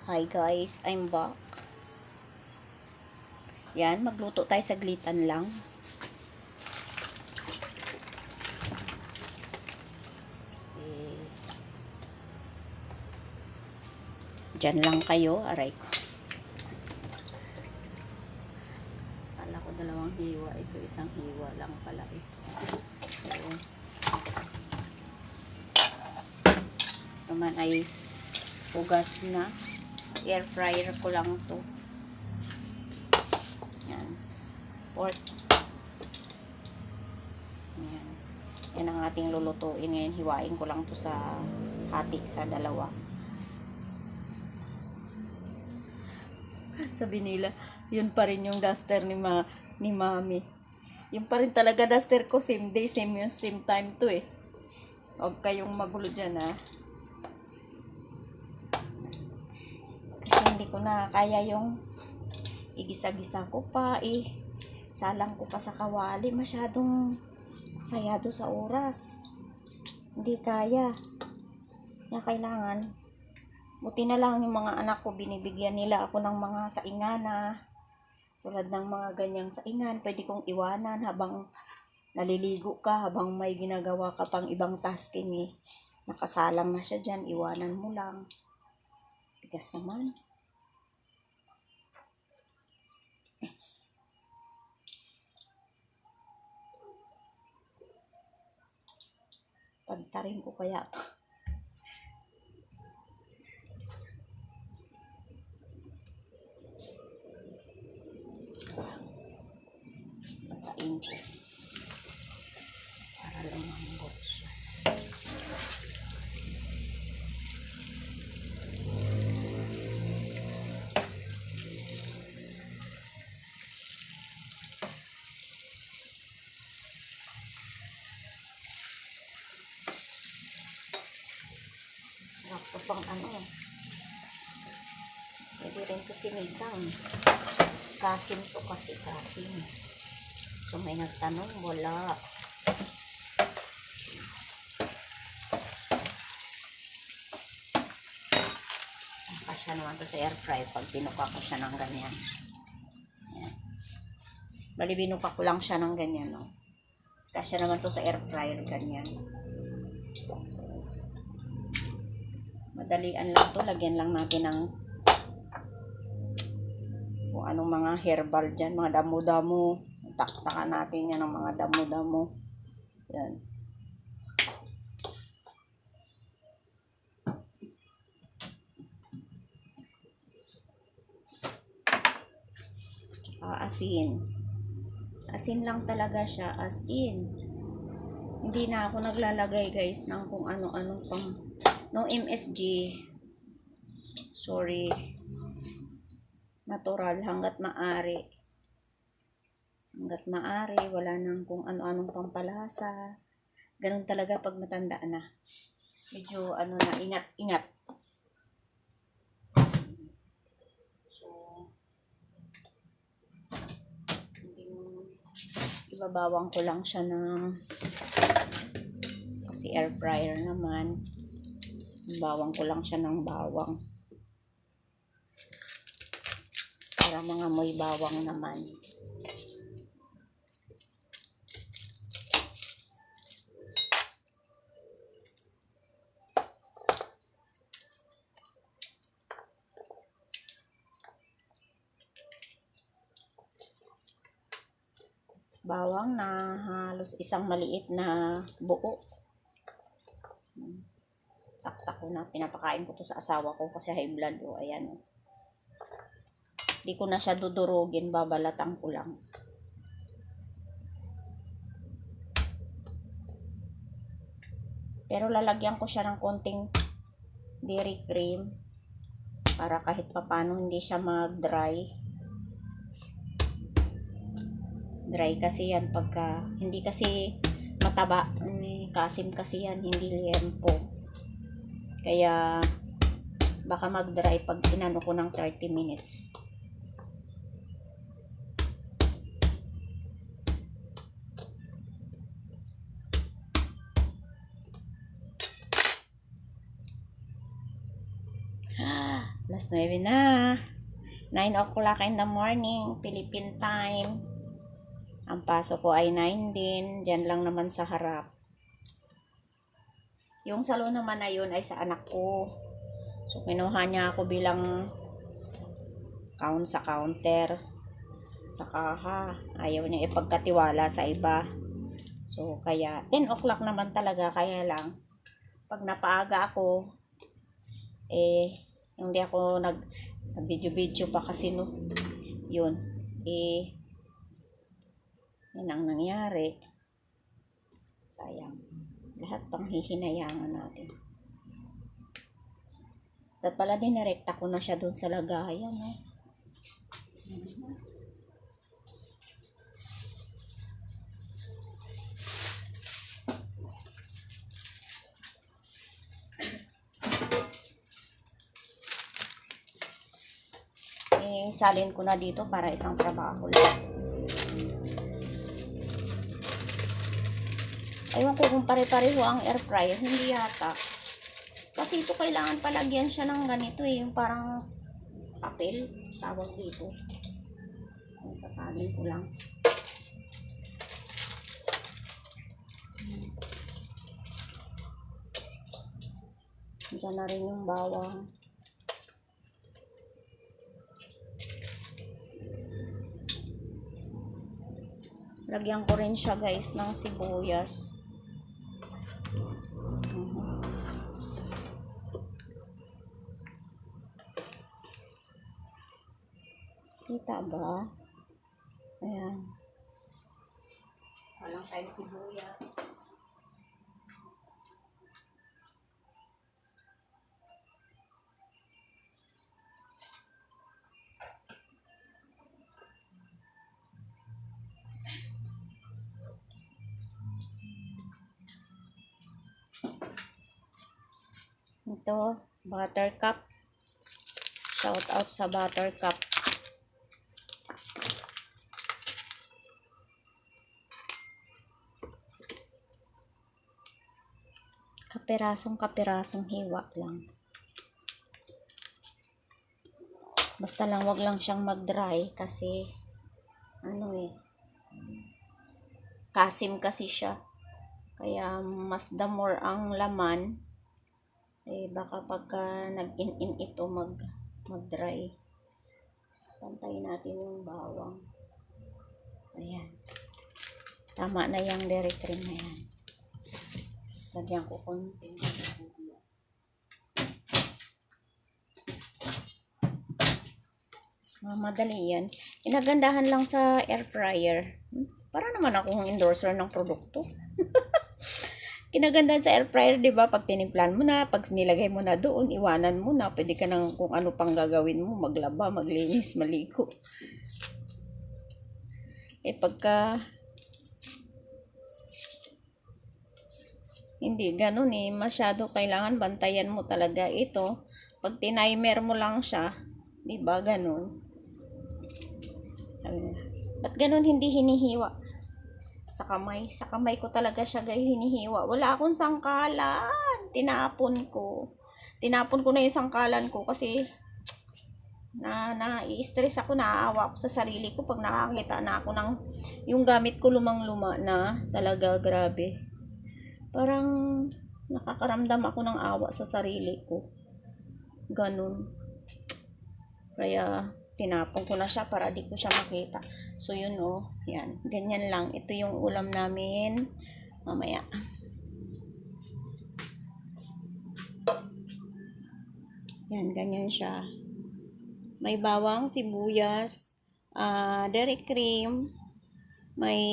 Hi guys, I'm back. Yan, magluto tayo saglitan lang. Diyan lang kayo, aray ko. Kala ko dalawang hiwa, ito isang hiwa lang pala ito. So, ito man ay hugas na. Air fryer ko lang to. Yan. Pork. Yan. Yan ang ating lulutuin ngayon. Hiwain ko lang to sa hati sa dalawa. Sabi nila, yun pa rin yung duster ni Mami. Yun pa rin talaga duster ko. Same day, same time to eh. Huwag kayong magulo dyan ha. Kasi hindi ko na kaya yung igisa-gisa ko pa eh. Salang ko pa sa kawali. Masyadong sayado sa oras. Hindi kaya. Kaya kailangan. Buti na lang yung mga anak ko, binibigyan nila ako ng mga saingan na tulad ng mga ganyang saingan. Pwede kong iwanan habang naliligo ka, habang may ginagawa ka pang ibang tasking eh. Nakasalang na siya dyan, iwanan mo lang. Tigas naman. Pagtarin ko kaya to. Masain ko. Para lumambot siya. Sarap to pang ano. Pwede rin to sinigang. Kasim to kasi kasim. So may nagtanong, wala. Kasya naman to sa air fry pag binuka ko siya ng ganyan. Yan. Bali binuka ko lang siya ng ganyan, no. Kasya naman to sa air fryer ganyan. So, madalian lang to, lagyan lang natin ng kung anong mga herbal dyan, mga damo-damo. Taktakan natin yan ng mga damo-damo. Yan. Asin. Asin lang talaga siya, as in. Hindi na ako naglalagay guys ng kung ano-anong pang no MSG. Sorry. Natural hanggat maaari. Hanggat maaari, wala nang kung ano-anong pampalasa. Ganun talaga pag matanda na. Medyo ano na, ingat-ingat. Ibabawang ko lang siya ng kasi air fryer naman. Bawang ko lang siya ng bawang para mga moy bawang naman. Bawang na halos isang maliit na buo. Taktak ko na. Pinapakain ko to sa asawa ko kasi high blood. O, ayan. Hindi ko na siya dudurugin. Babalatan ko lang. Pero lalagyan ko siya ng konting dairy cream para kahit papano hindi siya mag-dry. Dry kasi yan pagka hindi kasi mataba. Kasim kasi yan. Hindi liempo. Kaya baka mag-dry pag inano ko ng 30 minutes. 9 na. 9 o'clock in the morning, Philippine time. Ang pasok ko ay 9 din. Diyan lang naman sa harap. Yung salon naman na yun ay sa anak ko. So, kinuha niya ako bilang sa counter. Sa kaha. Ayaw niya ipagkatiwala sa iba. So, kaya 10 o'clock naman talaga. Kaya lang, pag napaaga ako, hindi ako nag-video-video pa kasi no. Yun. Yan ang nangyari. Sayang. Lahat pang hihinayangan natin. At pala dinirekta ko na siya doon sa lagayan. Salin ko na dito para isang trabaho lang. Ewan ko kung pare-pareho ang air fryer. Hindi yata. Kasi ito kailangan palagyan siya ng ganito yung parang papel. Tawag dito. Sasalin ko lang. Diyan na rin yung bawang. Lagyan ko rin siya guys ng sibuyas. Kita ba? Ayan. Walang tayong sibuyas. Ito, Buttercup. Shout out sa Buttercup. Kapirasong hiwa lang. Basta lang wag lang siyang mag-dry kasi kasim kasi siya. Kaya mas the more ang laman, baka pagka nag-in ito mag-dry. Pantayin natin yung bawang. Ayan. Tama na yung dairy cream na yan. Lagyan ko konting sibuyas. Madali yan. Inagandahan lang sa air fryer. Para naman akong endorser ng produkto. Kinagandahan sa air fryer, di ba? Pag tinimplan mo na, pag nilagay mo na doon, iwanan mo na. Pwede ka nang kung ano pang gagawin mo. Maglaba, maglinis, maligo. Pagka hindi ganun masyado kailangan bantayan mo talaga ito. Pag tinimer mo lang siya, di ba ganun? Ba't ganun hindi hinihiwa? Sa kamay ko talaga siya hinihiwa. Wala akong sangkalan. Tinapon ko na yung sangkalan ko kasi i-stress ako, naaawa ako sa sarili ko pag nakakita na ako ng yung gamit ko lumang-luma na talaga, grabe. Parang nakakaramdam ako ng awa sa sarili ko. Ganun. Kaya tinapon ko na siya para di ko siya makita. So yun yan. Ganyan lang. Ito yung ulam namin mamaya. Yan, ganyan siya. May bawang, sibuyas, dairy cream, may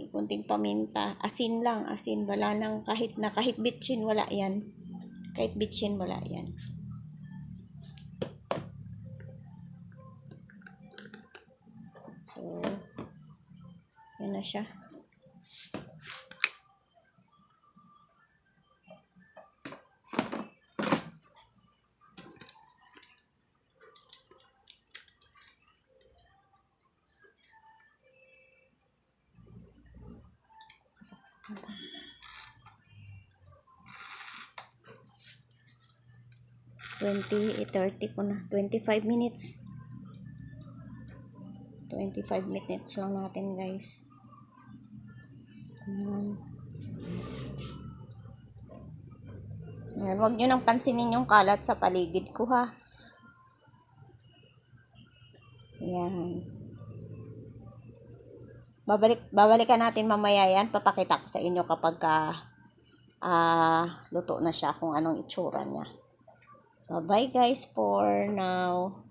kunting paminta, asin lang, asin, wala nang kahit bitchin, wala yan. Kahit bitchin, wala yan. So, yan na siya. 30 ko na. 25 minutes. 25 minutes lang natin, guys. Ayan, huwag nyo nang pansinin yung kalat sa paligid ko, ha. Ayan. Babalikan natin mamaya yan. Papakita ko sa inyo kapag luto na siya kung anong itsura niya. Bye-bye guys for now.